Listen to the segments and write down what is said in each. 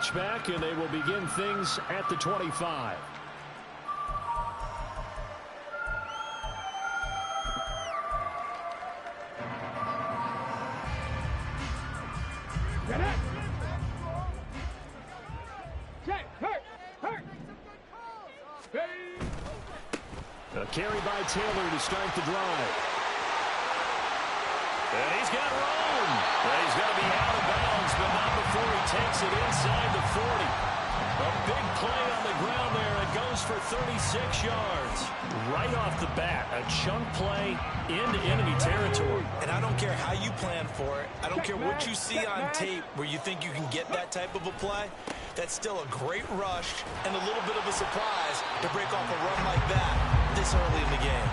touchback, and they will begin things at the 25. A carry by Taylor to start the drive. And he's got room. And he's going to be out of bounds, but not before he takes it inside the 40. A big play on the ground there. It goes for 36 yards. Right off the bat, a chunk play into enemy territory. And I don't care how you plan for it. I don't care what you see on tape where you think you can get that type of a play. That's still a great rush and a little bit of a surprise to break off a run like that this early in the game.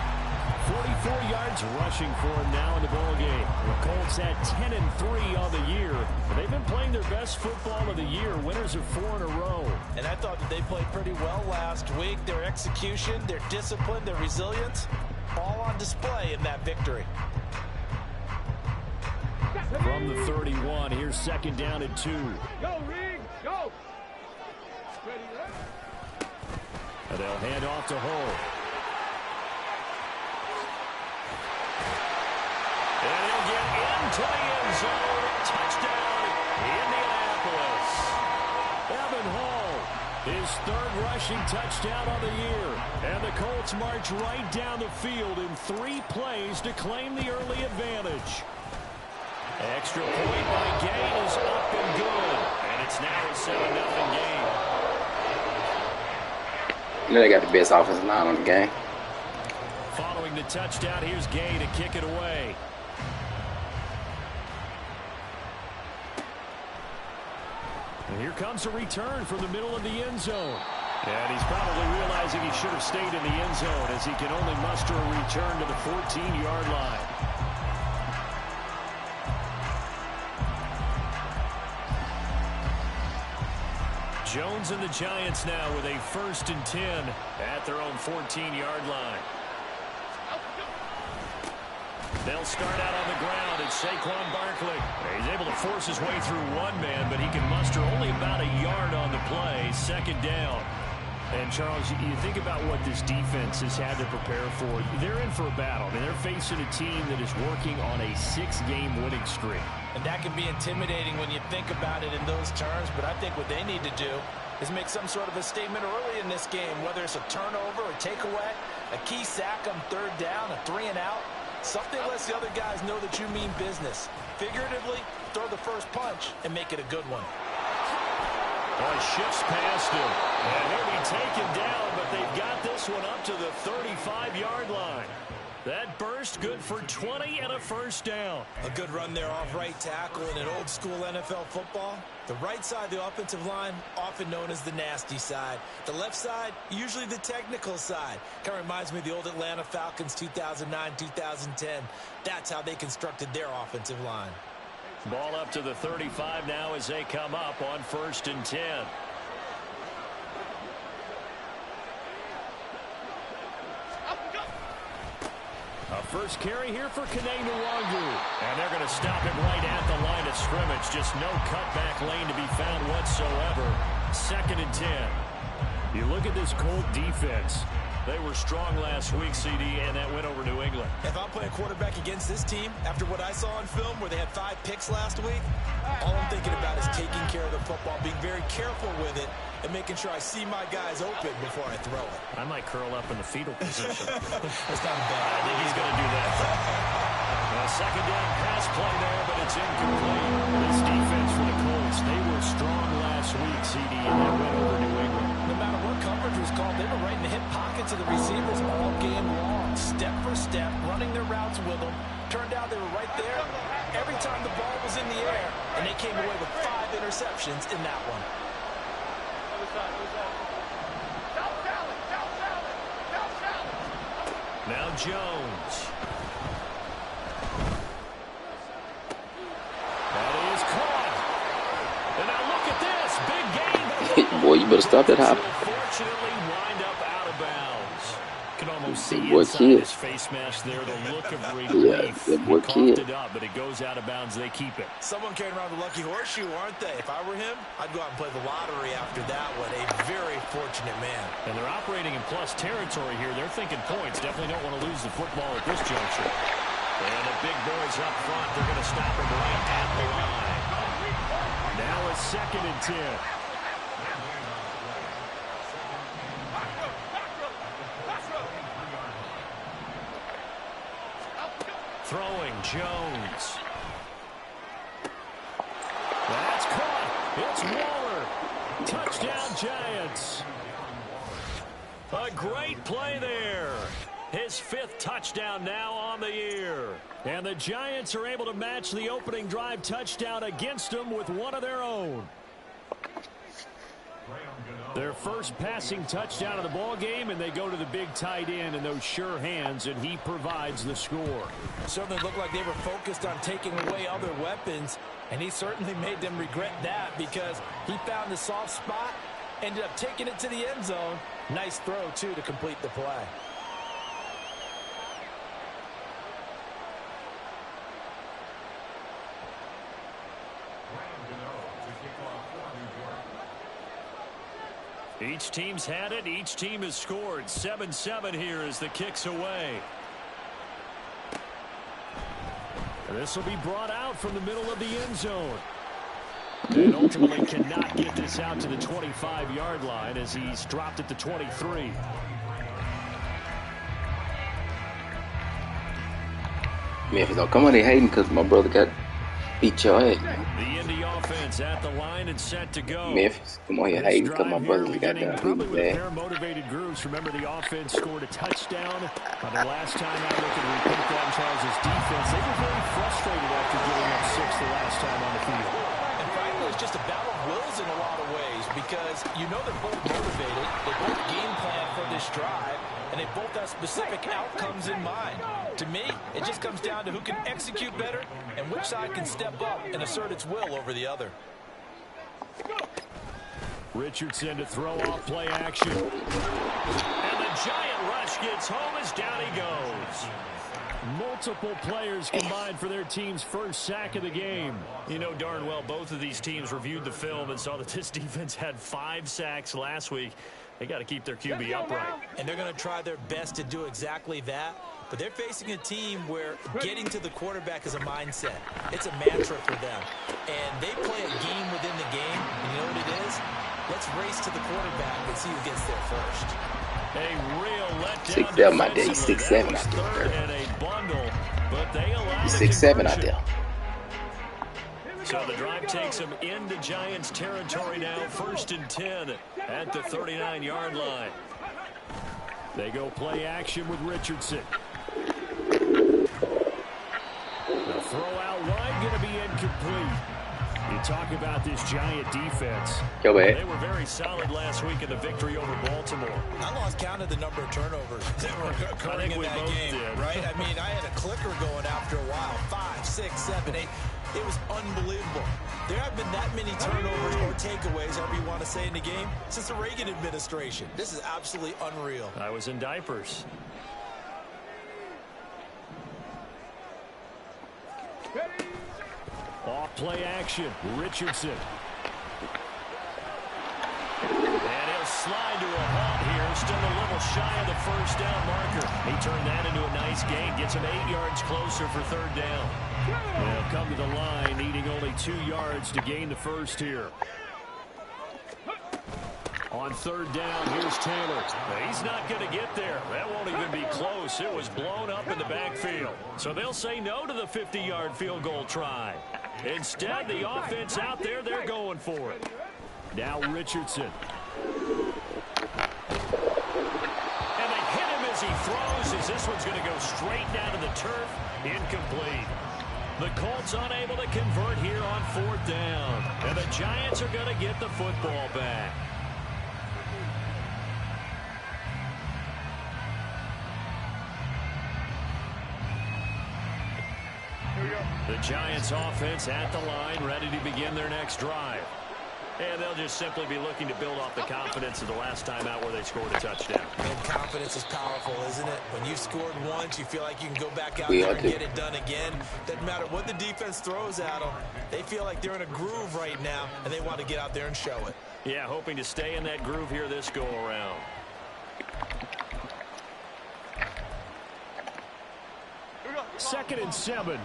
44 yards rushing for him now in the ball game. The Colts had 10-3 on the year. They've been playing their best football of the year. Winners of 4 in a row. And I thought that they played pretty well last week. Their execution, their discipline, their resilience, all on display in that victory. From the 31, here's second down and 2. Go, Reed, go! And they'll hand off to Hull. And he'll get into the end zone. Touchdown, Indianapolis. Evan Hull, his third rushing touchdown on the year. And the Colts march right down the field in 3 plays to claim the early advantage. Extra point by Gay is up and good. And it's now a 7-0 game. You know they got the best offensive line on the game. Following the touchdown, here's Gay to kick it away. And here comes a return from the middle of the end zone. And he's probably realizing he should have stayed in the end zone as he can only muster a return to the 14-yard line. Jones and the Giants now with a 1st and 10 at their own 14-yard line. They'll start out on the ground. It's Saquon Barkley. He's able to force his way through one man, but he can muster only about a yard on the play. 2nd down. And, Charles, you think about what this defense has had to prepare for. They're in for a battle. I mean, they're facing a team that is working on a 6-game winning streak. And that can be intimidating when you think about it in those terms, but I think what they need to do is make some sort of a statement early in this game, whether it's a turnover, a takeaway, a key sack on 3rd down, a 3-and-out. Something lets the other guys know that you mean business. Figuratively, throw the first punch and make it a good one. Well, he shifts past him, and he'll be taken down, but they've got this one up to the 35-yard line. That burst good for 20 and a 1st down. A good run there off right tackle in an old-school NFL football. The right side of the offensive line, often known as the nasty side. The left side, usually the technical side. Kind of reminds me of the old Atlanta Falcons 2009-2010. That's how they constructed their offensive line. Ball up to the 35 now as they come up on 1st and 10. A first carry here for Kene Nwangu. And they're going to stop him right at the line of scrimmage. Just no cutback lane to be found whatsoever. 2nd and 10. You look at this Colt defense. They were strong last week, CD, and that went over New England. If I'm playing quarterback against this team, after what I saw on film where they had 5 picks last week, all I'm thinking about is taking care of the football, being very careful with it, and making sure I see my guys open before I throw it. I might curl up in the fetal position. That's not bad. I think he's going to do that. A 2nd down pass play there, but it's incomplete. This defense for the Colts, they were strong last week, CD, and that went over New England. No matter what coverage was called, they were right in the hip pockets of the receivers all game long. Step for step, running their routes with them. Turned out they were right there every time the ball was in the air, and they came away with 5 interceptions in that one. Now Jones. That is caught. And now look at this. Big game. Boy, you better stop that hop. Unfortunately, wind up out of bounds. Can almost You see boy inside kid. his face mask there, the look of relief. Yeah, that boy he coughed kid. it up, but it goes out of bounds. They keep it. Someone carrying around the lucky horseshoe, aren't they? If I were him, I'd go out and play the lottery after that one. A very fortunate man. And they're operating in plus territory here. They're thinking points. Definitely don't want to lose the football at this juncture. And the big boys up front, they're going to stop him right at the line. Now a 2nd and 10. Throwing Jones. That's caught. It's Waller. Touchdown Giants. A great play there. His 5th touchdown now on the year. And the Giants are able to match the opening drive touchdown against them with one of their own. Their first passing touchdown of the ball game, and they go to the big tight end in those sure hands, and he provides the score. Certainly looked like they were focused on taking away other weapons, and he certainly made them regret that because he found the soft spot, ended up taking it to the end zone. Nice throw, too, to complete the play. Each team's had it. Each team has scored. 7-7 here as the kick's away. And this will be brought out from the middle of the end zone. And ultimately cannot get this out to the 25-yard line as he's dropped at the 23. Memphis, don't come on there hating because my brother got beat your ass. The Indy offense at the line and set to go. Memphis, come on here hating because my brother got done probably beat with his a pair of motivated groups. Remember, the offense scored a touchdown. The last time I looked at repeat that in Charles' defense, they were very frustrated after giving up 6 the last time on the field. And frankly, it's just a battle of wills in a lot of ways because you know they're both motivated. They both game plan for this drive, and they both have specific outcomes in mind. To me, it just comes down to who can execute better and which side can step up and assert its will over the other. Richardson to throw off play action. And the giant rush gets home as down he goes. Multiple players combined for their team's first sack of the game. You know darn well both of these teams reviewed the film and saw that this defense had 5 sacks last week. They got to keep their QB upright. And they're going to try their best to do exactly that. But they're facing a team where getting to the quarterback is a mindset. It's a mantra for them. And they play a game within the game. And you know what it is? Let's race to the quarterback and see who gets there first. A real letdown. 6'7" out there. He's 6'7" out there. And a bundle, but they allow He's the 6'7" out conversion. there. So the drive takes them into Giants territory now. 1st and 10 at the 39-yard line. They go play action with Richardson. The throw out wide going to be incomplete. You talk about this Giant defense. Go ahead. They were very solid last week in the victory over Baltimore. I lost count of the number of turnovers that were occurring in that game, right? I mean, I had a clicker going after a while. 5, 6, 7, 8. It was unbelievable. There have been that many turnovers or takeaways, however you want to say, in the game since the Reagan administration. This is absolutely unreal. I was in diapers. Off play action. Richardson. And he'll slide to a halt here. Still a little shy of the first down marker. He turned that into a nice gain. Gets him 8 yards closer for 3rd down. They'll come to the line, needing only 2 yards to gain the first here. On 3rd down, here's Taylor. He's not going to get there. That won't even be close. It was blown up in the backfield. So they'll say no to the 50-yard field goal try. Instead, the offense out there, they're going for it. Now Richardson. And they hit him as he throws, as this one's going to go straight down to the turf. Incomplete. The Colts unable to convert here on 4th down. And the Giants are going to get the football back. The Giants offense at the line, ready to begin their next drive. And they'll just simply be looking to build off the confidence of the last time out where they scored a touchdown. And confidence is powerful, isn't it? When you've scored once, you feel like you can go back out there and get it done again. Doesn't matter what the defense throws at them. They feel like they're in a groove right now, and they want to get out there and show it. Yeah, hoping to stay in that groove here this go-around. Second and 7.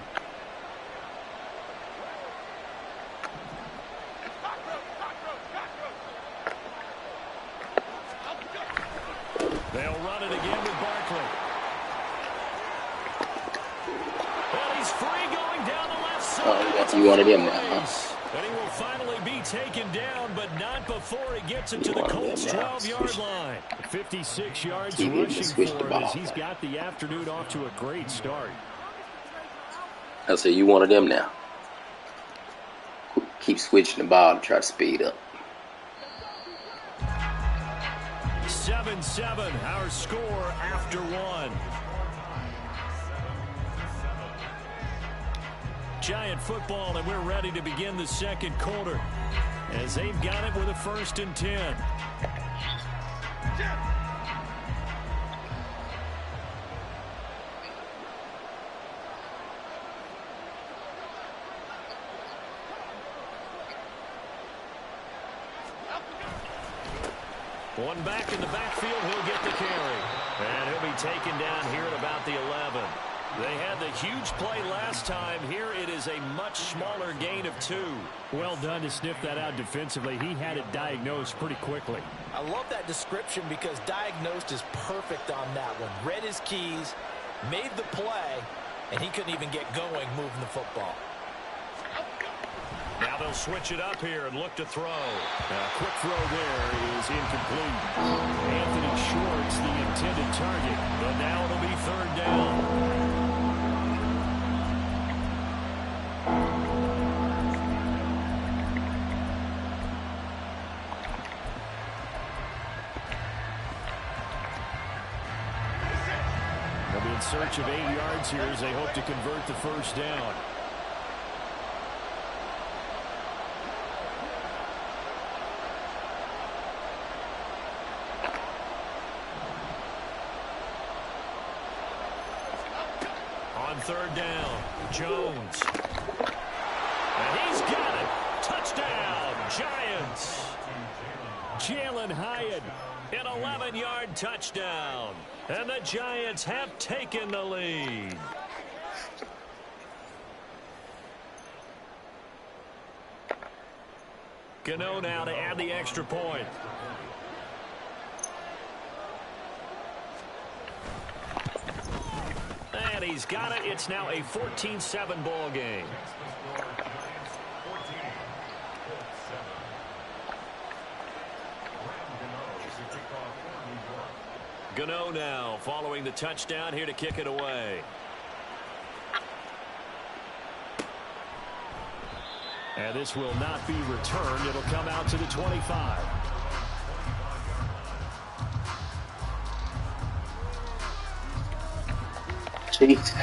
They'll run it again with Barkley. And he's free going down the left side. You wanted him now, huh? And he will finally be taken down, but not before he gets it to the Colts' 12-yard line. 56 yards rushing for him as he's got the afternoon off to a great start. I say you wanted them now. Keep switching the ball to try to speed up. 7-7, our score after 1. Giant football, and we're ready to begin the second quarter as they've got it with a 1st and 10. One back in the backfield, he'll get the carry. And he'll be taken down here at about the 11. They had the huge play last time. Here it is a much smaller gain of 2. Well done to sniff that out defensively. He had it diagnosed pretty quickly. I love that description because diagnosed is perfect on that one. Read his keys, made the play, and he couldn't even get going moving the football. Now they'll switch it up here and look to throw. A quick throw there is incomplete. Anthony Schwartz, the intended target, but now it'll be 3rd down. They'll be in search of 8 yards here as they hope to convert the 1st down. On 3rd down, Jones. And he's got it. Touchdown, Giants. Jalen Hyatt, an 11-yard touchdown. And the Giants have taken the lead. Gano now to add the extra point. And he's got it. It's now a 14-7 ball game. Gano now following the touchdown here to kick it away. And this will not be returned. It'll come out to the 25. Jeez.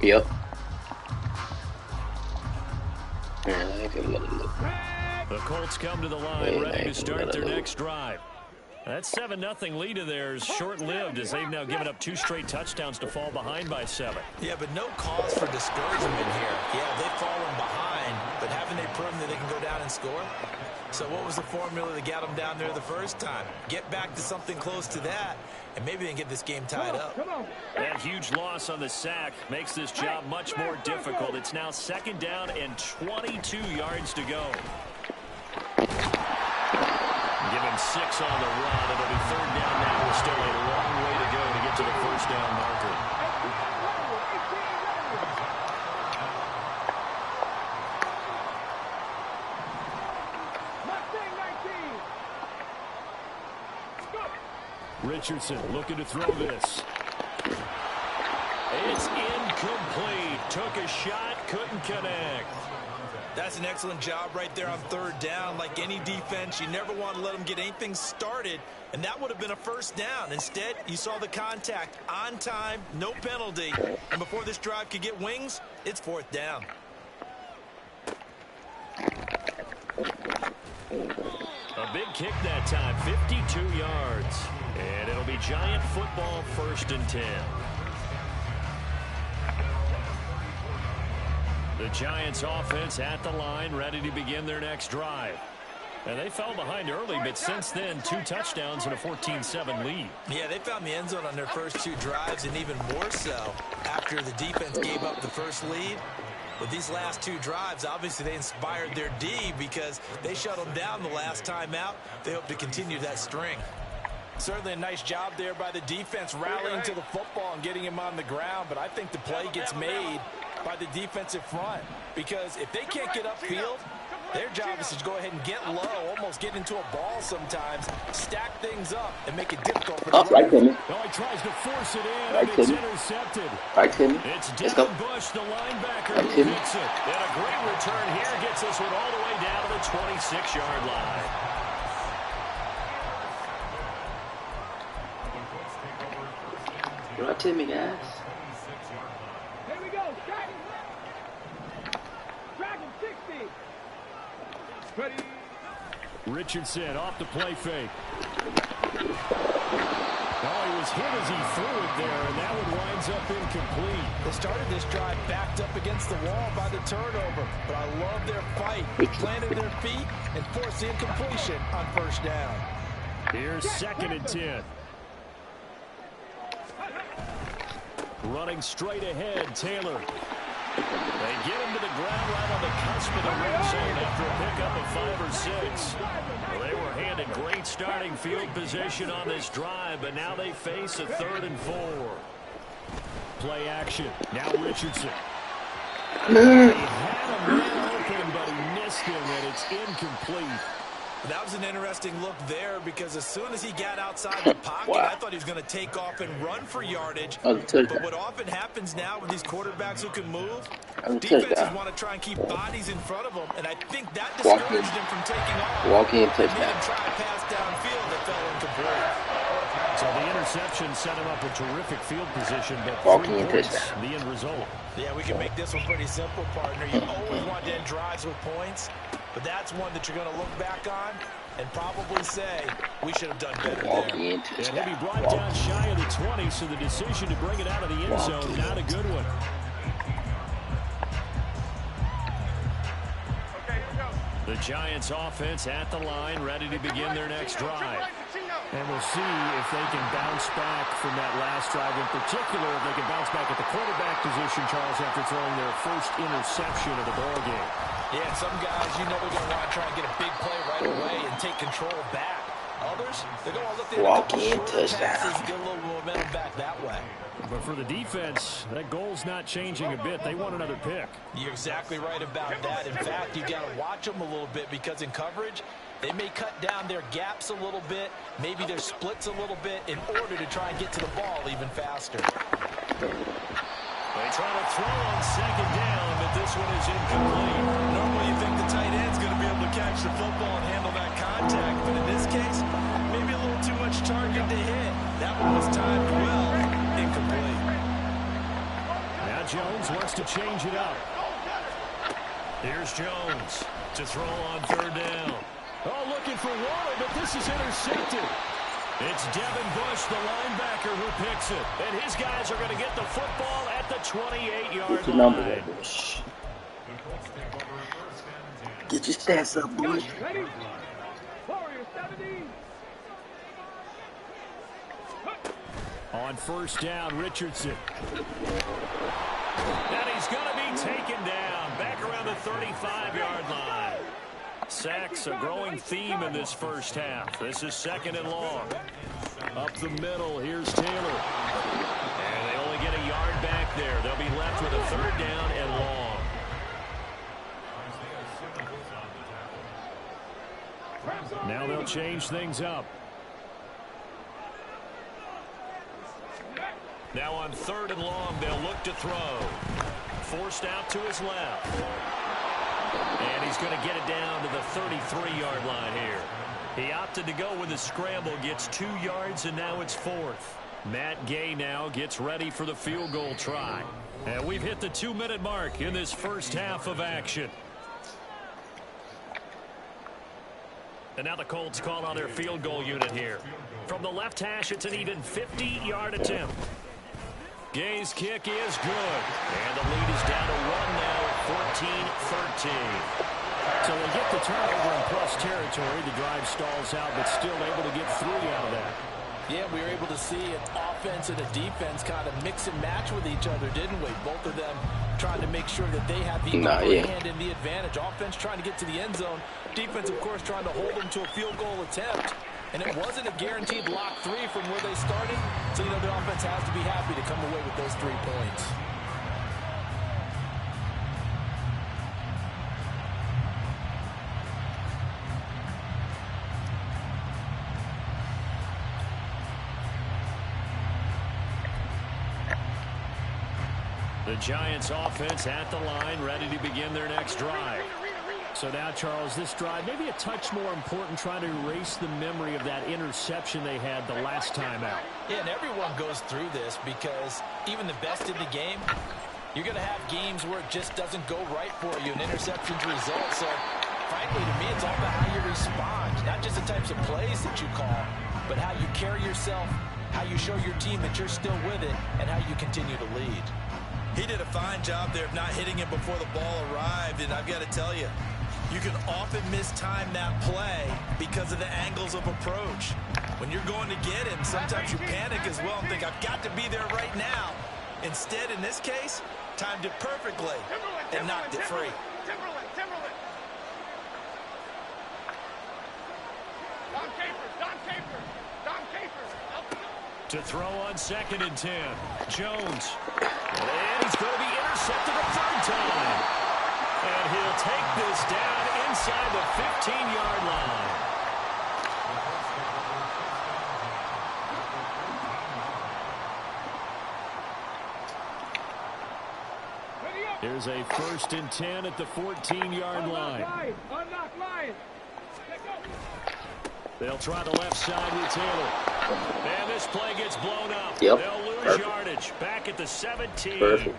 Yep. Yeah, I can let it look. The Colts come to the line, ready to start their next drive. That 7-0 lead of theirs short-lived as they've now given up 2 straight touchdowns to fall behind by 7. Yeah, but no cause for discouragement here. Yeah, they've fallen behind, but haven't they proven that they can go down and score? So what was the formula that got them down there the first time? Get back to something close to that, and maybe they can get this game tied up. That huge loss on the sack makes this job much more difficult. It's now 2nd down and 22 yards to go. Give him 6 on the run. It'll be 3rd down now. We're still a long way to go to get to the 1st down marker. Richardson looking to throw this. It's incomplete. Took a shot, couldn't connect. That's an excellent job right there on 3rd down. Like any defense, you never want to let them get anything started, and that would have been a 1st down. Instead, you saw the contact on time, no penalty, and before this drive could get wings, it's 4th down. a big kick that time, 52 yards. And it'll be Giant football, 1st and 10. The Giants offense at the line, ready to begin their next drive. And they fell behind early, but since then, 2 touchdowns and a 14-7 lead. Yeah, they found the end zone on their first 2 drives, and even more so after the defense gave up the first lead. With these last 2 drives, obviously they inspired their D because they shut them down the last time out. They hope to continue that string. Certainly a nice job there by the defense rallying to the football and getting him on the ground, but I think the play gets made by the defensive front because if they can't get upfield, their job is to go ahead and get low, almost get into a ball sometimes, stack things up, and make it difficult for the runner. No, he tries to force it in, and it's intercepted. It's Devin Bush, the linebacker, who hits it. And a great return here gets this one all the way down to the 26-yard line. Right to me, guys. Here we go. Dragon 60. Ready. Richardson off the play fake. Oh, he was hit as he threw it there, and that one winds up incomplete. They started this drive backed up against the wall by the turnover, but I love their fight. Planted their feet and forced the incompletion on 1st down. Here's 2nd and 10. Running straight ahead, Taylor. They get him to the ground right on the cusp of the red zone after a pickup of 5 or 6. Well, they were handed great starting field position on this drive, but now they face a 3rd and 4. Play action. Now Richardson. He had a man open, but he missed him, and it's incomplete. That was an interesting look there because as soon as he got outside the pocket, I thought he was going to take off and run for yardage. But what often happens now with these quarterbacks who can move, defenses want to try and keep bodies in front of them, and I think that discouraged him from taking off. Walk-in touchdown. Try to pass downfield that fell incomplete. So the interception set him up a terrific field position, but 3 points, the end result. Yeah, we can make this one pretty simple, partner. You always want to end drives with points, but that's one that you're going to look back on and probably say, we should have done better there. And he'll be brought down shy of the 20, so the decision to bring it out of the end zone, not a good one. The Giants offense at the line, ready to begin their next drive. And we'll see if they can bounce back from that last drive. In particular, if they can bounce back at the quarterback position, Charles, after throwing their first interception of the ballgame. Yeah, some guys, you know they're going to want to try and get a big play right away and take control back. Others, they're going to look at a couple shorter passes and get a little momentum back that way. But for the defense, that goal's not changing a bit. They want another pick. You're exactly right about that. In fact, you got to watch them a little bit because in coverage, they may cut down their gaps a little bit, maybe their splits a little bit in order to try and get to the ball even faster. They try to throw on 2nd down, but this one is incomplete. Normally you think the tight end's going to be able to catch the football and handle that contact, but in this case, maybe a little too much target to hit. That one was timed well, incomplete. Now Jones wants to change it up. Here's Jones to throw on 3rd down. Oh, looking for Waller, but this is intercepted. It's Devin Bush, the linebacker, who picks it. And his guys are going to get the football at the 28-yard line. Get your stats up, boy. Ready? Warrior 70. On 1st down, Richardson. And he's going to be taken down back around the 35-yard line. Sacks a growing theme in this first half. This is 2nd and long. Up the middle, here's Taylor. And they only get a yard back there. They'll be left with a 3rd down and long. Now they'll change things up. Now on 3rd and long, they'll look to throw. Forced out to his left. And he's going to get it down to the 33-yard line here. He opted to go with the scramble, gets 2 yards, and now it's 4th. Matt Gay now gets ready for the field goal try. And we've hit the 2-minute mark in this first half of action. And now the Colts call on their field goal unit here. From the left hash, it's an even 50-yard attempt. Gay's kick is good. And the lead is down to 1 now at 14-13. So they get the turnover in plus territory. The drive stalls out, but still able to get 3 out of that. Yeah, we were able to see an offense and a defense kind of mix and match with each other, didn't we? Both of them trying to make sure that they have the upper hand and the advantage. Offense trying to get to the end zone. Defense, of course, trying to hold them to a field goal attempt. And it wasn't a guaranteed lock 3 from where they started. So, you know, the offense has to be happy to come away with those 3 points. The Giants offense at the line, ready to begin their next drive. So now, Charles, this drive maybe a touch more important, trying to erase the memory of that interception they had the last time out. Yeah, and everyone goes through this because even the best in the game, you're going to have games where it just doesn't go right for you, and interceptions result. So, frankly, to me, it's all about how you respond, not just the types of plays that you call, but how you carry yourself, how you show your team that you're still with it, and how you continue to lead. He did a fine job there of not hitting him before the ball arrived, and I've got to tell you, you can often mistime that play because of the angles of approach. When you're going to get him, sometimes you panic as well and think, I've got to be there right now. Instead, in this case, timed it perfectly and knocked it free. To throw on 2nd and 10. Jones. And he's going to be intercepted a 3rd time. And he'll take this down inside the 15-yard line. Here's a 1st and 10 at the 14-yard line. Unlock line. They'll try the left side with Taylor. And this play gets blown up. Yep. They'll lose yardage. Back at the 17.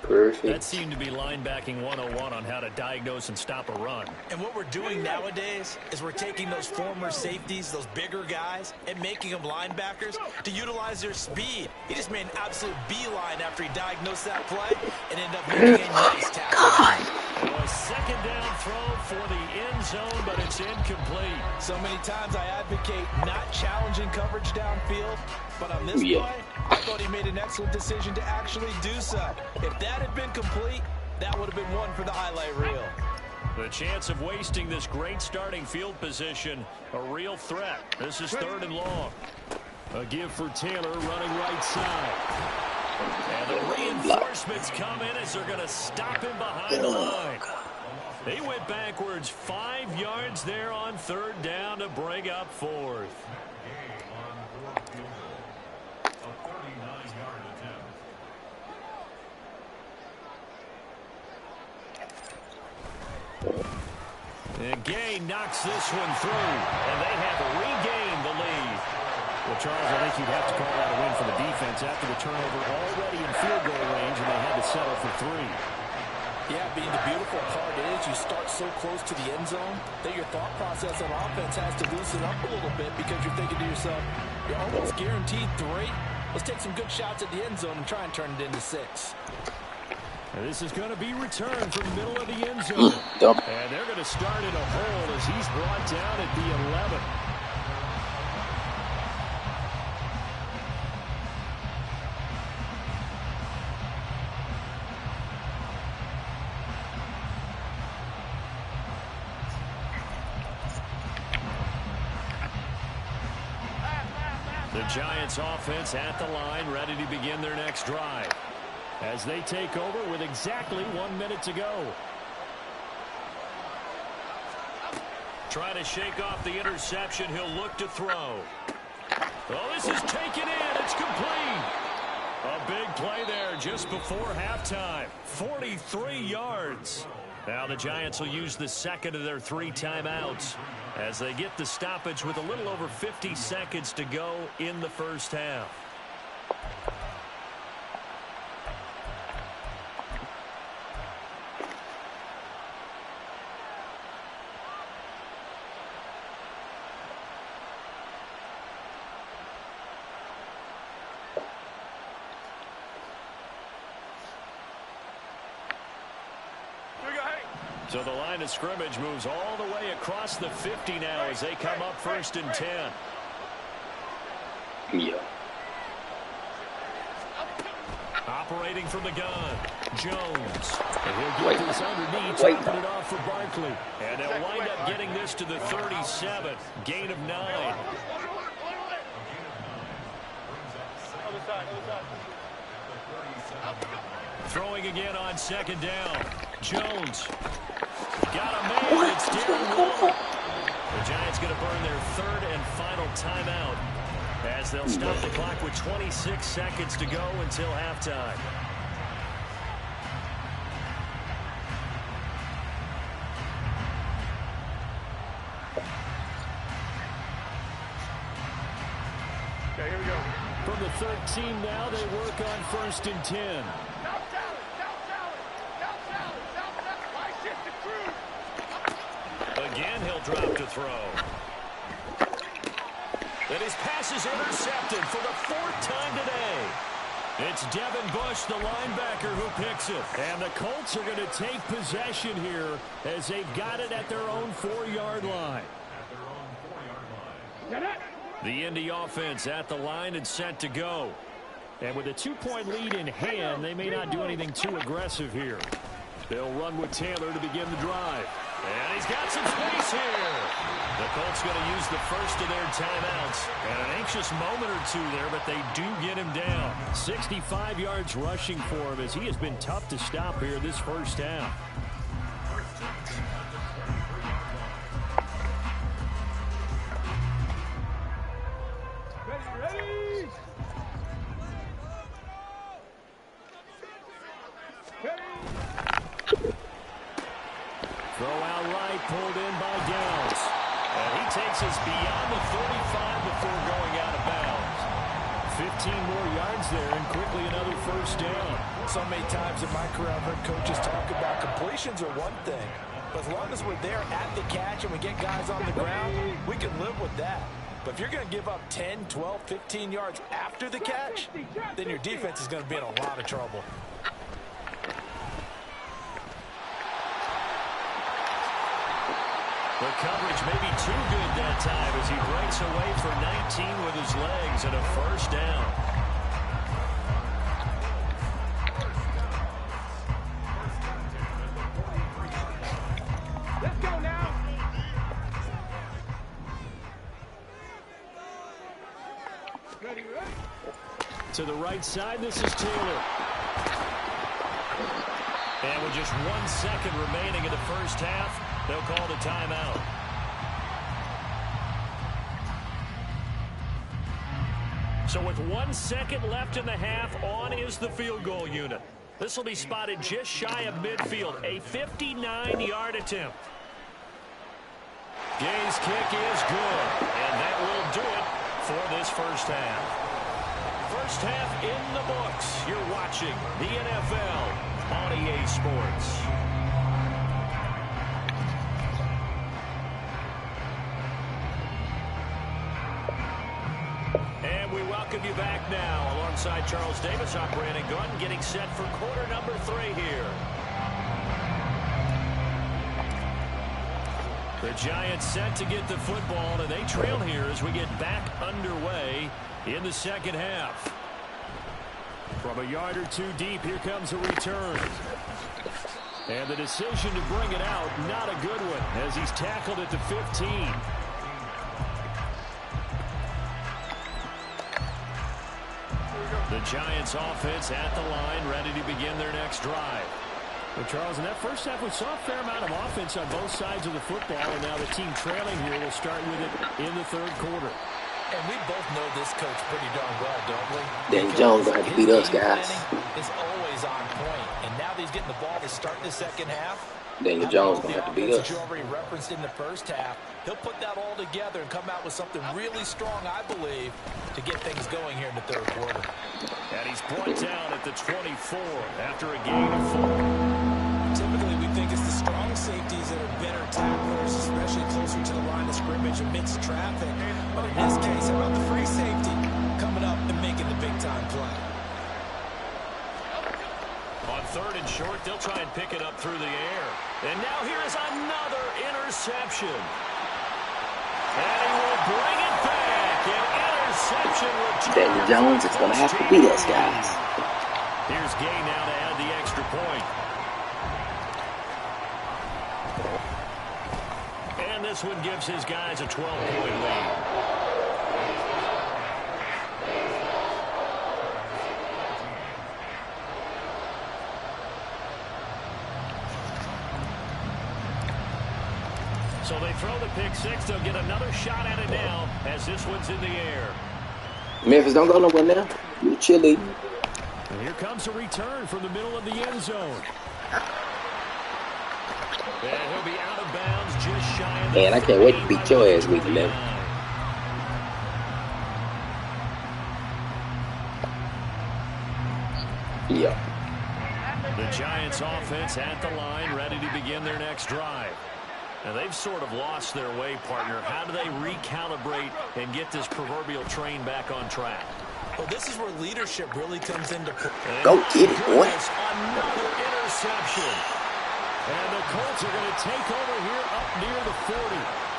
Perfect. That seemed to be linebacking 101 on how to diagnose and stop a run. And what we're doing nowadays is we're taking those former safeties, those bigger guys, and making them linebackers to utilize their speed. He just made an absolute beeline after he diagnosed that play and ended up making a nice tackle. A 2nd down throw for the end zone, but it's incomplete. So many times I advocate not challenging coverage downfield, but on this play, I thought he made an excellent decision to actually do so. If that had been complete, that would have been one for the highlight reel. The chance of wasting this great starting field position, a real threat. This is 3rd and long. A give for Taylor running right side. And the reinforcements come in as they're going to stop him behind the line. He went backwards 5 yards there on 3rd down to bring up 4th. And Gay knocks this one through, and they have regained the lead. Well, Charles, I think you'd have to call that a win for the defense after the turnover already in field goal range, and they had to settle for 3. Yeah, being the beautiful part is you start so close to the end zone that your thought process on offense has to loosen up a little bit because you're thinking to yourself, you're almost guaranteed 3. Let's take some good shots at the end zone and try and turn it into 6. And this is going to be returned from the middle of the end zone. And they're going to start in a hole as he's brought down at the 11. The Giants offense at the line, ready to begin their next drive, as they take over with exactly 1 minute to go. Trying to shake off the interception. He'll look to throw. Oh, this is taken in. It's complete. A big play there just before halftime. 43 yards. Now the Giants will use the 2nd of their 3 timeouts as they get the stoppage with a little over 50 seconds to go in the first half. So the line of scrimmage moves all the way across the 50 now as they come up 1st and 10. Yeah. Operating from the gun, Jones. And he'll get this underneath, dropping it off for Barkley. And they'll wind up getting this to the 37. Gain of 9. Throwing again on 2nd down. Jones. Got a man. It's Darren Waller. The Giants going to burn their 3rd and final timeout as they'll stop the clock with 26 seconds to go until halftime. Okay, here we go. From the 13 now, they work on 1st and 10. Again, he'll drop to throw. And his pass is intercepted for the 4th time today. It's Devin Bush, the linebacker, who picks it. And the Colts are going to take possession here as they've got it at their own 4-yard line. The Indy offense at the line and set to go. And with a 2-point lead in hand, they may not do anything too aggressive here. They'll run with Taylor to begin the drive. And he's got some space here. The Colts going to use the first of their timeouts. And an anxious moment or two there, but they do get him down. 65 yards rushing for him as he has been tough to stop here this first half. Throw out right, pulled in by Downs. And he takes us beyond the 35 before going out of bounds. 15 more yards there, and quickly another first down. So many times in my career I've heard coaches talk about completions are one thing. But as long as we're there at the catch and we get guys on the ground, we can live with that. But if you're going to give up 10, 12, 15 yards after the catch, then your defense is going to be in a lot of trouble. The coverage may be too good that time as he breaks away for 19 with his legs and a first down. Let's go now. Ready. To the right side, this is Taylor. And with just 1 second remaining in the first half, they'll call the timeout. So with 1 second left in the half, on is the field goal unit. This will be spotted just shy of midfield, a 59-yard attempt. Gay's kick is good, and that will do it for this first half. First half in the books. You're watching the NFL on EA Sports. And we welcome you back now alongside Charles Davis operating gun, getting set for quarter number 3 here. The Giants set to get the football, and they trail here as we get back underway in the second half. From a yard or two deep, here comes a return. And the decision to bring it out, not a good one, as he's tackled at the 15. The Giants offense at the line, ready to begin their next drive. Well, Charles, in that first half, we saw a fair amount of offense on both sides of the football, and now the team trailing here will start with it in the third quarter. And we both know this coach pretty darn well, don't we? Daniel Jones going to have to beat us, guys. Is always on point. And now that he's getting the ball to start the second half, Daniel Jones going to have to beat us. That you already referenced in the first half, he'll put that all together and come out with something really strong, I believe, to get things going here in the third quarter. And he's brought down at the 24 after a gain of 4. Typically, we think it's the strong safeties that are better tacklers, especially closer to the line of scrimmage amidst traffic. But in this case, how about the free safety coming up and making the big-time play? On 3rd and short. They'll try and pick it up through the air. And now here is another interception. And he will bring it back. An interception return. Daniel Jones is going to have to beat us, guys. Here's Gay now to add the extra point. And this one gives his guys a 12-point lead. So they throw the pick six. They'll get another shot at it now as this one's in the air. Memphis, don't go nowhere now. You're chilly. And here comes a return from the middle of the end zone. And he'll be out of bounds just shy of the Man, I can't wait to beat your ass week 11. Yeah. The Giants offense at the line, ready to begin their next drive. And they've sort of lost their way, partner. How do they recalibrate and get this proverbial train back on track? Well, this is where leadership really comes into play. Go get it, boy. Another interception. And the Colts are going to take over here up near the 40.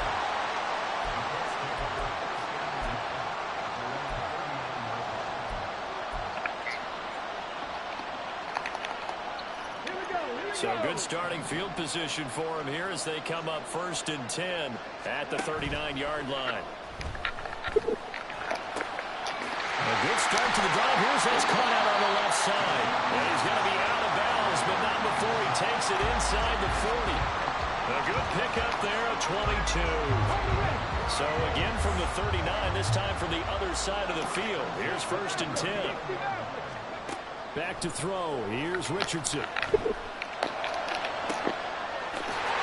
So good starting field position for him here as they come up 1st and 10 at the 39-yard line. A good start to the drive. Here's that's caught out on the left side. And he's going to be out of bounds, but not before he takes it inside the 40. A good pickup there, a 22. So again from the 39, this time from the other side of the field. Here's 1st and 10. Back to throw. Here's Richardson.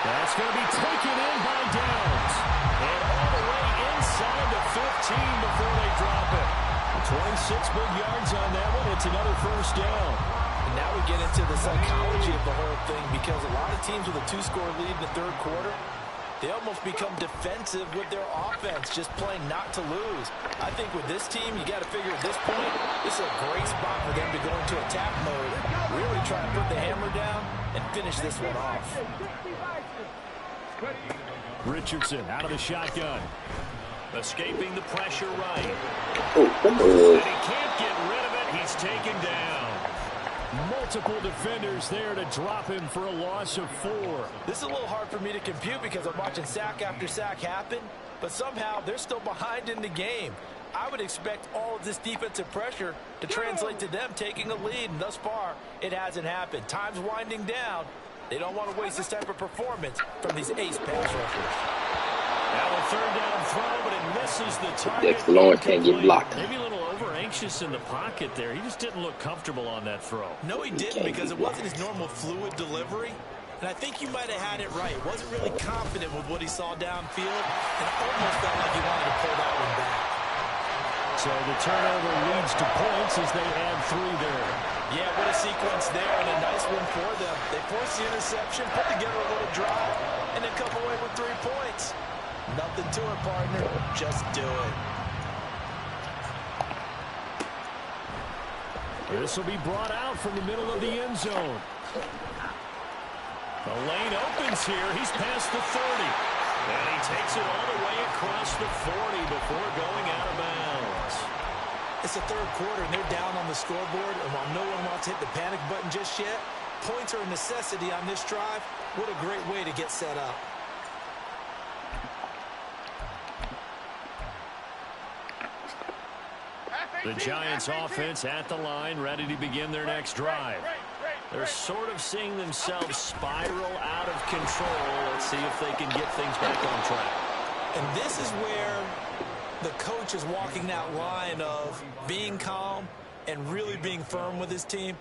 That's going to be taken in by Downs. And all the way inside the 15 before they drop it. 26 big yards on that one. It's another 1st down. And now we get into the psychology of the whole thing, because a lot of teams with a 2-score lead in the 3rd quarter, they almost become defensive with their offense, just playing not to lose. I think with this team, you got to figure at this point, this is a great spot for them to go into attack mode, really try to put the hammer down and finish this one off. Richardson out of the shotgun. Escaping the pressure right. Oh, and he can't get rid of it. He's taken down. Multiple defenders there to drop him for a loss of 4. This is a little hard for me to compute because I'm watching sack after sack happen, but somehow they're still behind in the game. I would expect all of this defensive pressure to translate to them taking a lead, and thus far, it hasn't happened. Time's winding down. They don't want to waste this type of performance from these ace pass rushers. Now a 3rd down throw, but it misses the target. Dexter Lawrence can't get blocked. Maybe a little over-anxious in the pocket there. He just didn't look comfortable on that throw. No, he didn't, because it wasn't his normal fluid delivery. And I think you might have had it right. He wasn't really confident with what he saw downfield, and it almost felt like he wanted to pull that one back. So the turnover leads to points as they add 3 there. Yeah, what a sequence there, and a nice one for them. They forced the interception, put together a little drive, and then come away with 3 points. Nothing to it, partner. Just do it. This will be brought out from the middle of the end zone. The lane opens here. He's past the 30. And he takes it all the way across the 40 before going out of bounds. It's the 3rd quarter, and they're down on the scoreboard. And while no one wants to hit the panic button just yet, points are a necessity on this drive. What a great way to get set up. The Giants offense at the line, ready to begin their next drive. They're sort of seeing themselves spiral out of control. Let's see if they can get things back on track. And this is where the coach is walking that line of being calm and really being firm with his team.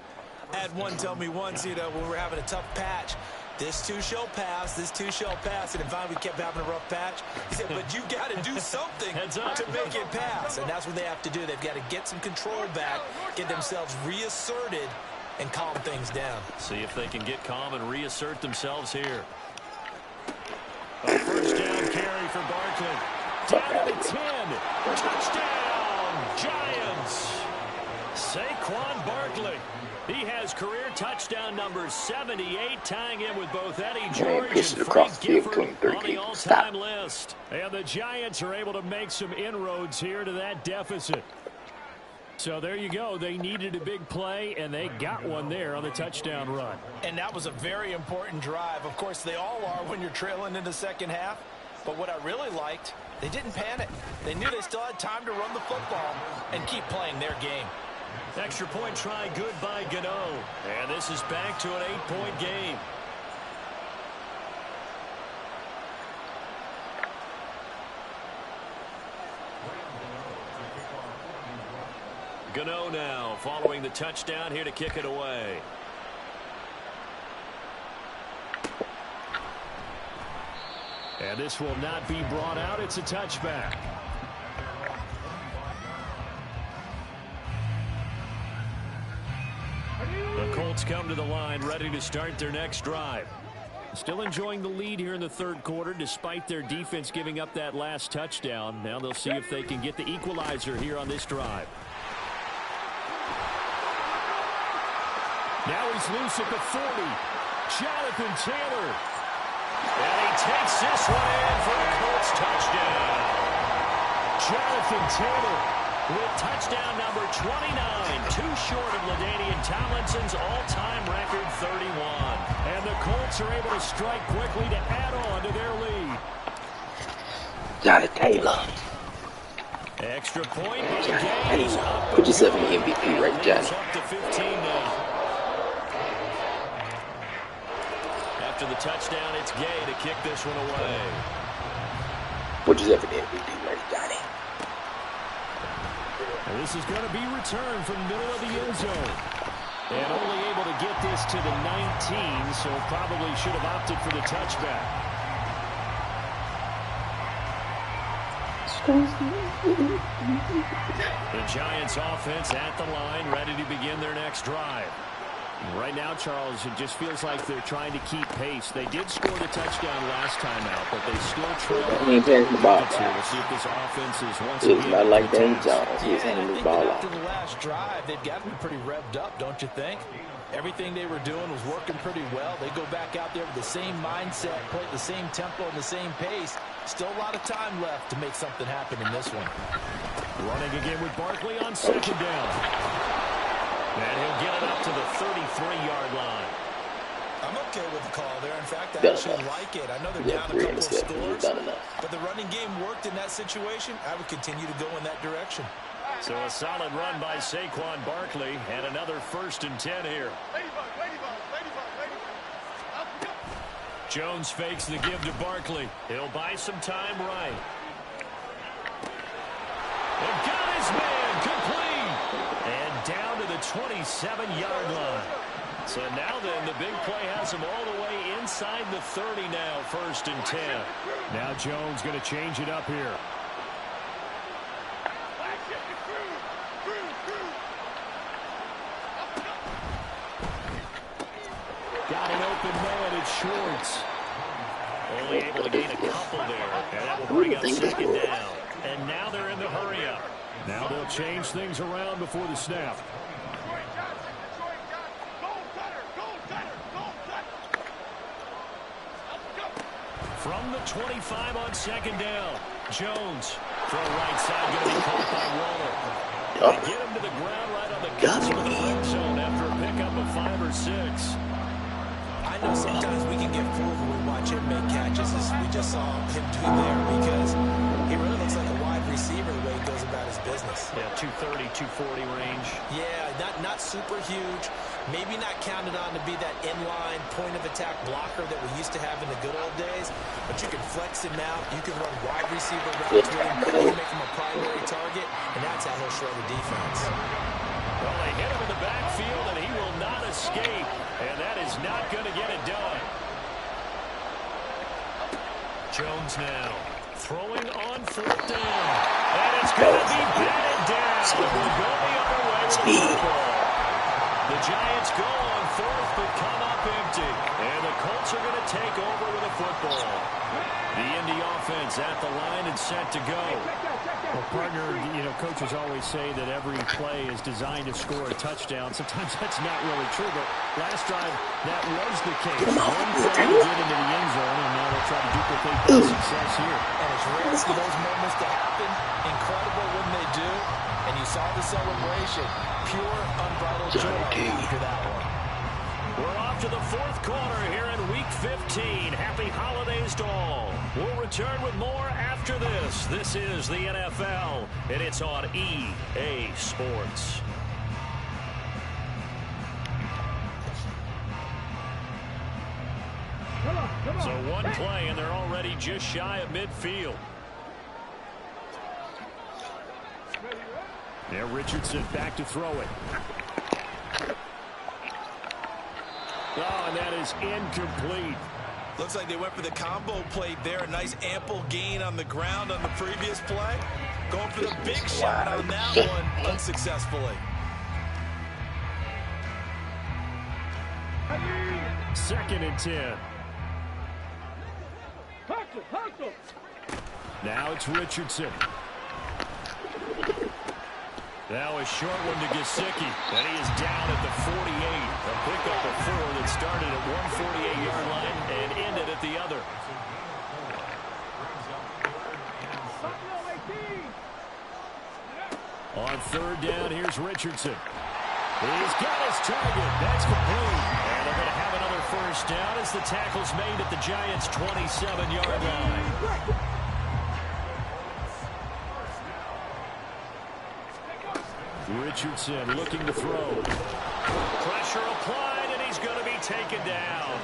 I had one tell me once, when we were having a tough patch, this too shall pass, this too shall pass. And finally we kept having a rough patch. He said, but you got to do something to make it pass. And that's what they have to do. They've got to get some control back, get themselves reasserted, and calm things down. See if they can get calm and reassert themselves here. A 1st down carry for Barkley. Down to the 10. Touchdown, Giants. Saquon Barkley. He has career touchdown number 78, tying him with both Eddie George and Frank Gifford on the all-time list. And the Giants are able to make some inroads here to that deficit. So there you go. They needed a big play, and they got one there on the touchdown run. And that was a very important drive. Of course, they all are when you're trailing in the second half. But what I really liked, they didn't panic. They knew they still had time to run the football and keep playing their game. Extra point try good by Gano. And this is back to an 8-point game. Gano now following the touchdown here to kick it away. And this will not be brought out. It's a touchback. The Colts come to the line ready to start their next drive. Still enjoying the lead here in the third quarter despite their defense giving up that last touchdown. Now they'll see if they can get the equalizer here on this drive. Now he's loose at the 40. Jonathan Taylor. And he takes this one in for a Colts touchdown. Jonathan Taylor with touchdown number 29. Too short of LaDainian Tomlinson's all-time record 31. And the Colts are able to strike quickly to add on to their lead. Jonathan Taylor. Extra point. Taylor. Put yourself in the MVP right, Johnny. Up to 15 now. After the touchdown, it's Gay to kick this one away. Put yourself in the MVP right, Johnny. And this is going to be returned from the middle of the end zone. And only able to get this to the 19, so probably should have opted for the touchback. The Giants offense at the line, ready to begin their next drive. Right now, Charles, it just feels like they're trying to keep pace. They did score the touchdown last time out, but they still trail. He ain't passing the ball. We'll see if this offense is once It's again. not like Dave Jones. He's handing the ball off. After the last drive, they've got to be pretty revved up, don't you think? Everything they were doing was working pretty well. They go back out there with the same mindset, play at the same tempo and the same pace. Still a lot of time left to make something happen in this one. Running again with Barkley on second down. And he'll get it up to the 33-yard line. I'm okay with the call there. In fact, I actually like it. I know they're down a couple of scores, but the running game worked in that situation. I would continue to go in that direction. So a solid run by Saquon Barkley and another 1st and 10 here. Jones fakes the give to Barkley. He'll buy some time right. And got his man complete. And down to the 27-yard line. So now then, the big play has him all the way inside the 30 now, 1st and 10. Now Jones going to change it up here. Got an open man at Schwartz. Only able to gain a couple there. And that will bring up 2nd down. And now they're in the hurry-up. Now they'll change things around before the snap. From the 25 on 2nd down. Jones from right side going to be caught by Waller. They get him to the ground right on the cusp of the red zone after a pickup of 5 or 6. I know sometimes we can get fooled when we watch him make catches, as we just saw him do there, because he really looks like a wide receiver the way he goes about his business. Yeah, 230, 240 range. Yeah, not super huge. Maybe not counted on to be that inline point-of-attack blocker that we used to have in the good old days, but you can flex him out. You can run wide receiver routes with him. You can make him a primary target, and that's how he'll shred the defense. Well, they hit him in the backfield, and he will not escape, and that is not going to get it done. Jones now throwing on 4th down, and it's going to be batted down. We'll go the other way with the ball. The Giants go on fourth, but come up empty. And the Colts are going to take over with a football. The Indy offense at the line and set to go. Well, partner, you know, coaches always say that every play is designed to score a touchdown. Sometimes that's not really true, but last drive, that was the case. One play to get into the end zone, and now they'll try to duplicate that success here. And it's rare for those moments to happen. Incredible when they do. And you saw the celebration. Pure, unbridled joy after that one. We're off to the fourth quarter here in Week 15. Happy holidays to all. We'll return with more after this. This is the NFL, and it's on EA Sports. So one play, and they're already just shy of midfield. Now Richardson back to throw it. Oh, and that is incomplete. Looks like they went for the combo play there. A nice ample gain on the ground on the previous play. Going for the big shot on that one unsuccessfully. Second and 10. Now it's Richardson. Now a short one to Gesicki, and he is down at the 48. A pickup of 4 that started at one 48-yard line and ended at the other. On third down, here's Richardson. He's got his target. That's complete. And they're going to have another first down as the tackle's made at the Giants' 27-yard line. Richardson looking to throw. Pressure applied, and he's going to be taken down.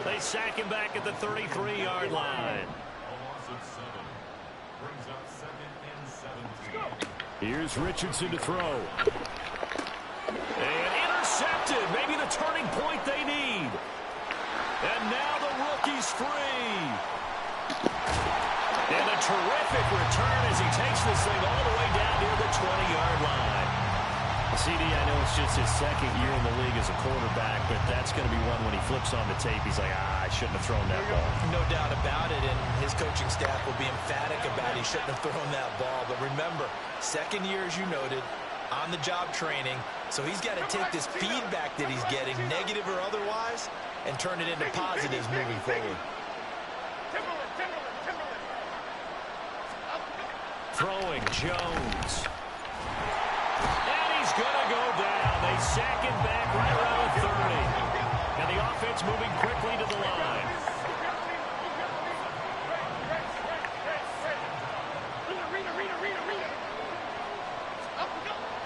They sack him back at the 33-yard line. Here's Richardson to throw. And intercepted. Maybe the turning point they need. And now the rookie's free. And a terrific return as he takes this thing all the way down near the 20-yard line. CD, I know it's just his second year in the league as a quarterback, but that's going to be one when he flips on the tape. He's like, I shouldn't have thrown that ball. No doubt about it, and his coaching staff will be emphatic about he shouldn't have thrown that ball. But remember, second year, as you noted, on-the-job training, so he's got to take this feedback that he's getting, negative or otherwise, and turn it into positives moving forward. Throwing Jones. And he's going to go down. They sack him back right around the 30. And the offense moving quickly to the line.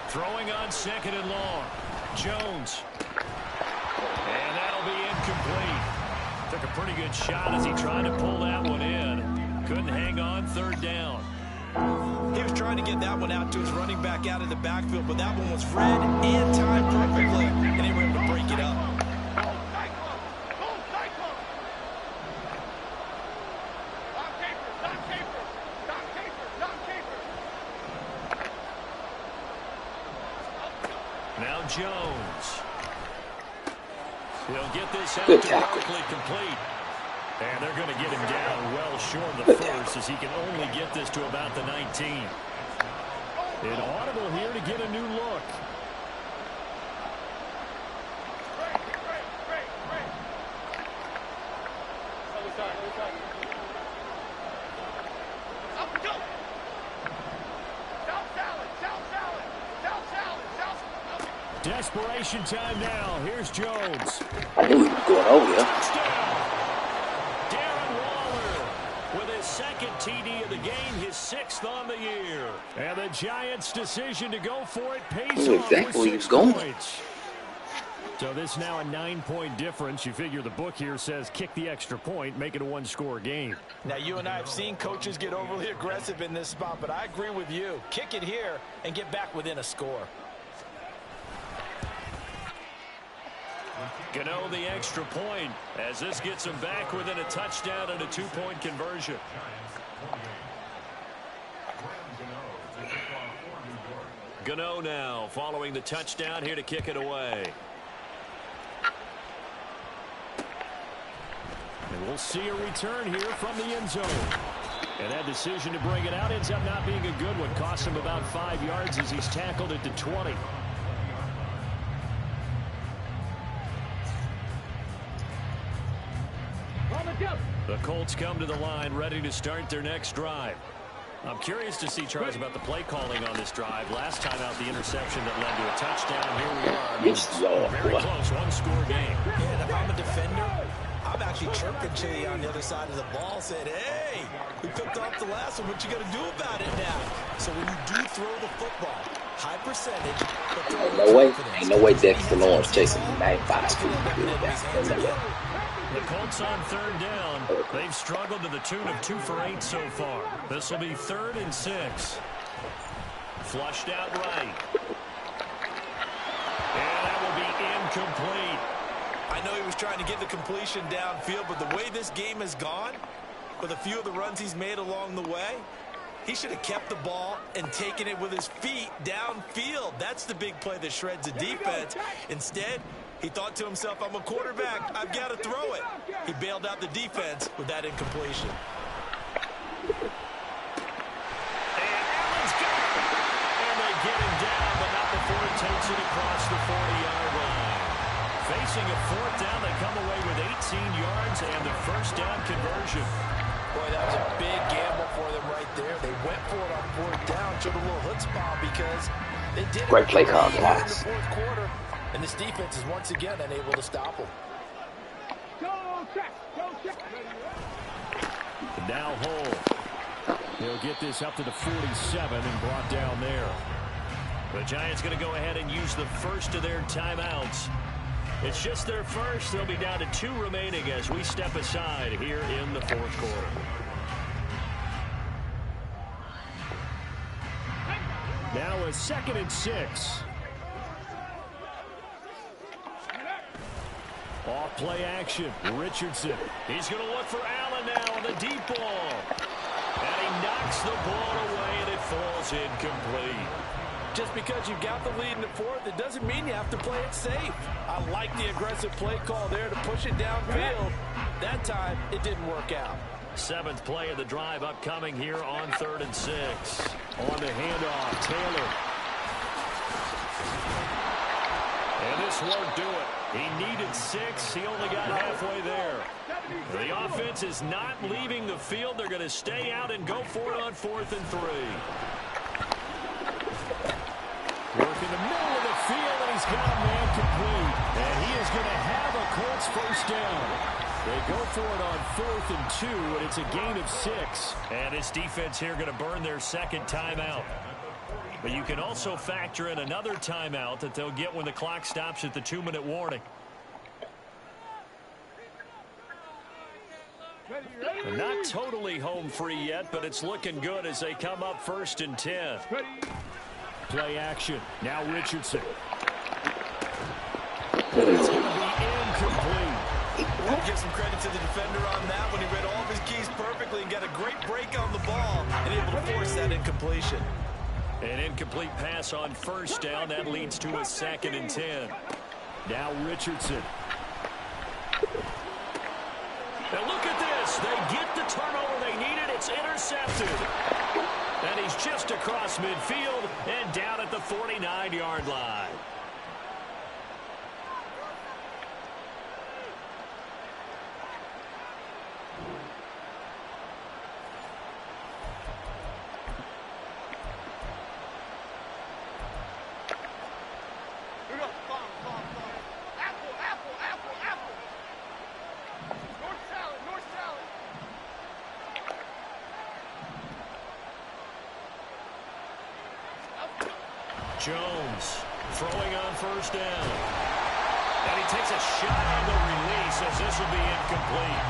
Throwing on second and long. Jones. And that'll be incomplete. Took a pretty good shot as he tried to pull that one in. Couldn't hang on, third down. He was trying to get that one out to his running back out of the backfield, but that one was read and timed perfectly, and they were able to break it up. Now Jones. He'll get this out Good to tackle. Barkley complete. And they're going to get him down well short of the first as he can only get this to about the 19. And audible here to get a new look. Desperation time now. Here's Jones. I knew he was going over here. Touchdown. Darren Waller with his second TD of the game, his 6th on the year. And the Giants' decision to go for it pays Knew off exactly with where he 6 was going. points. So this now a 9-point difference. You figure the book here says kick the extra point, make it a one-score game. Now, you and I have seen coaches get overly aggressive in this spot, but I agree with you. Kick it here and get back within a score. Gano the extra point as this gets him back within a touchdown and a 2-point conversion. Gano now following the touchdown here to kick it away. And we'll see a return here from the end zone. And that decision to bring it out ends up not being a good one. Cost him about 5 yards as he's tackled it to 20. The Colts come to the line ready to start their next drive. I'm curious to see, Charles, about the play calling on this drive. Last time out, the interception that led to a touchdown. Here we are. Very close, one-score game. Yeah, and if I'm a defender, I'm actually chirping Chili on the other side of the ball, saying, hey, we picked off the last one. What you going to do about it now? So when you do throw the football, high percentage, but ain't no way Dexter Lawrence chasing 95 Street. The Colts on third down. They've struggled to the tune of 2 for 8 so far. This will be 3rd and 6. Flushed out right. And that will be incomplete. I know he was trying to get the completion downfield, but the way this game has gone, with a few of the runs he's made along the way, he should have kept the ball and taken it with his feet downfield. That's the big play that shreds the defense. Instead, he thought to himself, I'm a quarterback. I've got to throw it. He bailed out the defense with that incompletion. And Allen's got it. And they get him down, but not before he takes it across the 40-yard line. Facing a 4th down, they come away with 18 yards and the first down conversion. Boy, that was a big gamble for them right there. They went for it on 4th down, showed a little chutzpah because they did it. Great play call, in guys. the 4th quarter, and this defense is once again unable to stop them. Now Hull. He'll get this up to the 47 and brought down there. The Giants going to go ahead and use the first of their timeouts. It's just their first. They'll be down to 2 remaining as we step aside here in the 4th quarter. Now a 2nd and 6. Off play action. Richardson. He's going to look for Allen now on the deep ball. And he knocks the ball away and it falls incomplete. Just because you've got the lead in the 4th, it doesn't mean you have to play it safe. I like the aggressive play call there to push it downfield. That time, it didn't work out. 7th play of the drive upcoming here on 3rd and 6. On the handoff, Taylor. And this won't do it. He needed 6. He only got halfway there. The offense is not leaving the field. They're going to stay out and go for it on 4th and 3. Work in the middle of the field, and he's got a man complete. And he is going to have a Colts first down. They go for it on 4th and 2, and it's a gain of 6. And this defense here going to burn their 2nd timeout. But you can also factor in another timeout that they'll get when the clock stops at the 2-minute warning. They're not totally home free yet, but it's looking good as they come up 1st and 10. Play action. Now Richardson. It's going to be incomplete. Got to give some credit to the defender on that when he read all of his keys perfectly and got a great break on the ball and able to force that incompletion. An incomplete pass on 1st down. That leads to a 2nd and 10. Now Richardson. Now look at this. They get the turnover they needed. It's intercepted. And he's just across midfield and down at the 49-yard line. Jones throwing on 1st down. And he takes a shot on the release as this will be incomplete.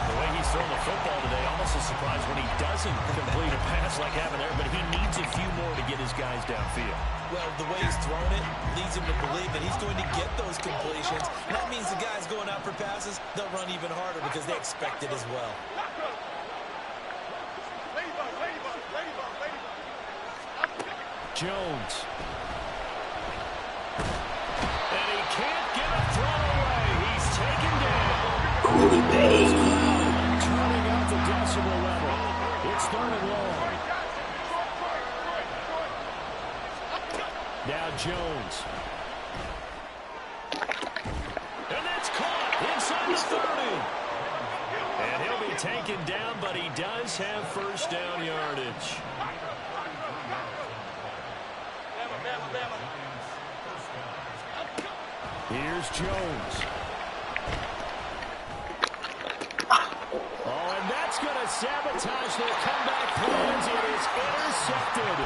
The way he's thrown the football today, almost a surprise when he doesn't complete a pass like having there, but he needs a few more to get his guys downfield. Well, the way he's thrown it leads him to believe that he's going to get those completions. And that means the guys going out for passes, they'll run even harder because they expect it as well. Jones. And he can't get a throw away. He's taken down. Turning up the decibel level. It's 3rd and long. Now Jones. And that's caught inside the 30. And he'll be taken down, but he does have first down yardage. Here's Jones. Oh, and that's going to sabotage their comeback plans. It is intercepted.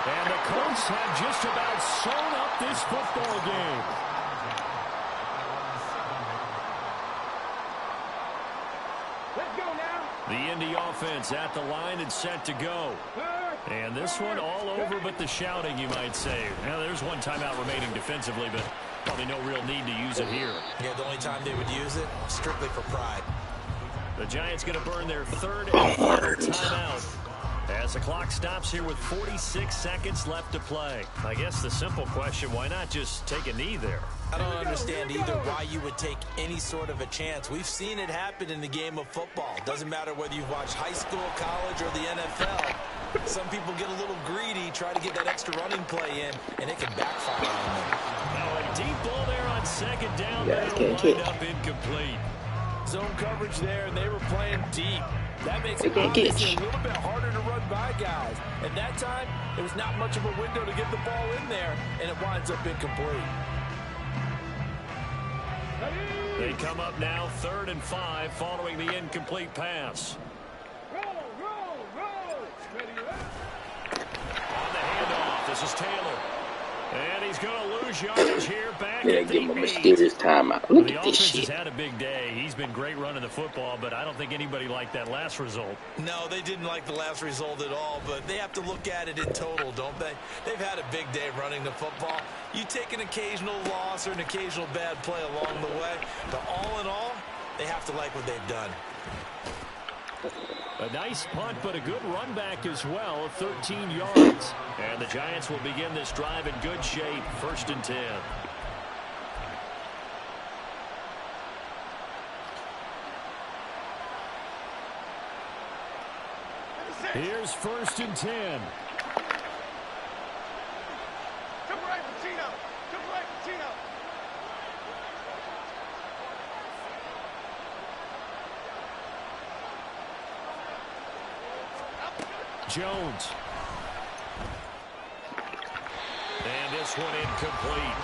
And the Colts have just about sewn up this football game. Let's go now. The Indy offense at the line and set to go. And this one all over but the shouting, you might say. Now, there's one timeout remaining defensively, but probably no real need to use it here. Yeah, the only time they would use it, strictly for pride. The Giants going to burn their 3rd and final timeout as the clock stops here with 46 seconds left to play. I guess the simple question, why not just take a knee there? I don't understand either why you would take any sort of a chance. We've seen it happen in the game of football. Doesn't matter whether you've watched high school, college, or the NFL. Some people get a little greedy, try to get that extra running play in, and it can backfire on them. Now a deep ball there on 2nd down. Yeah, That'll wind up incomplete. Zone coverage there, and they were playing deep. That makes it They can't catch. obviously a little bit harder to run by guys. And that time, there was not much of a window to get the ball in there, and it winds up incomplete. They come up now 3rd and 5 following the incomplete pass. On the handoff, this is Taylor. And he's going to lose yardage here back Yeah, at the give him a 8. mysterious timeout. Look The at this offense shit. has had a big day. He's been great running the football, but I don't think anybody liked that last result. No, they didn't like the last result at all, but they have to look at it in total, don't they? They've had a big day running the football. You take an occasional loss or an occasional bad play along the way, but all in all, they have to like what they've done. A nice punt, but a good run back as well, 13 yards. And the Giants will begin this drive in good shape, 1st and 10. Here's 1st and 10. Jones. And this one incomplete.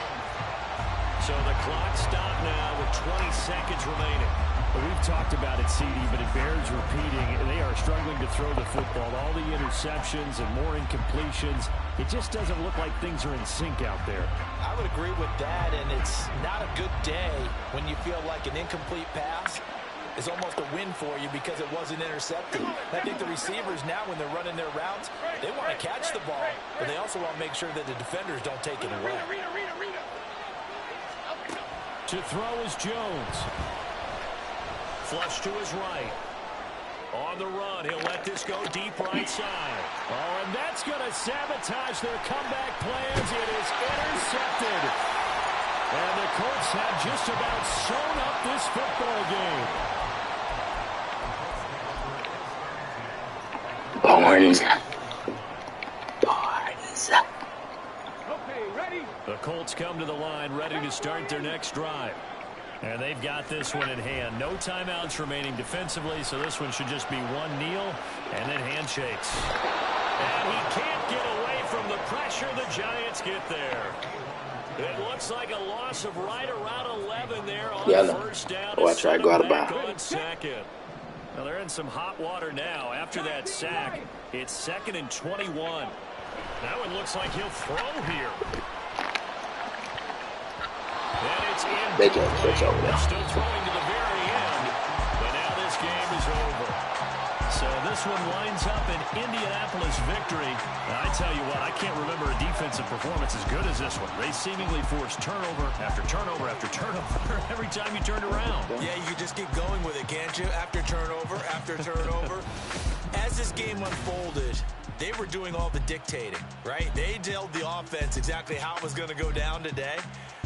So the clock stopped now with 20 seconds remaining. We've talked about it, CD, but it bears repeating. They are struggling to throw the football. All the interceptions and more incompletions. It just doesn't look like things are in sync out there. I would agree with that, and it's not a good day when you feel like an incomplete pass is almost a win for you because it wasn't intercepted. I think the receivers now, when they're running their routes, they want to catch the ball, but they also want to make sure that the defenders don't take it away. To throw is Jones. Flush to his right. On the run, he'll let this go deep right side. Oh, and that's going to sabotage their comeback plans. It is intercepted. And the Colts have just about sewn up this football game. Barnes. Okay, ready? The Colts come to the line ready to start their next drive. And they've got this one in hand. No timeouts remaining defensively, so this one should just be one kneel and then handshakes. And he can't get away from the pressure. The Giants get there. It looks like a loss of right around 11 there on first down. Oh, I tried to go out of bounds. On second. Now they're in some hot water now. After that sack, it's 2nd and 21. That one looks like he'll throw here. And it's in. They can't switch over there. Still throwing to the very end. But now this game is over. So this one winds up an Indianapolis victory. And I tell you what, I can't remember a defensive performance as good as this one. They seemingly forced turnover after turnover after turnover every time you turned around. Yeah, you can just keep going with it, can't you? After turnover, after turnover. As this game unfolded, they were doing all the dictating, right? They told the offense exactly how it was going to go down today.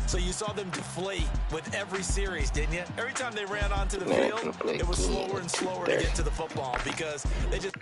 So you saw them deflate with every series, didn't you? Every time they ran onto the field, it was slower and slower to get to the football because they just...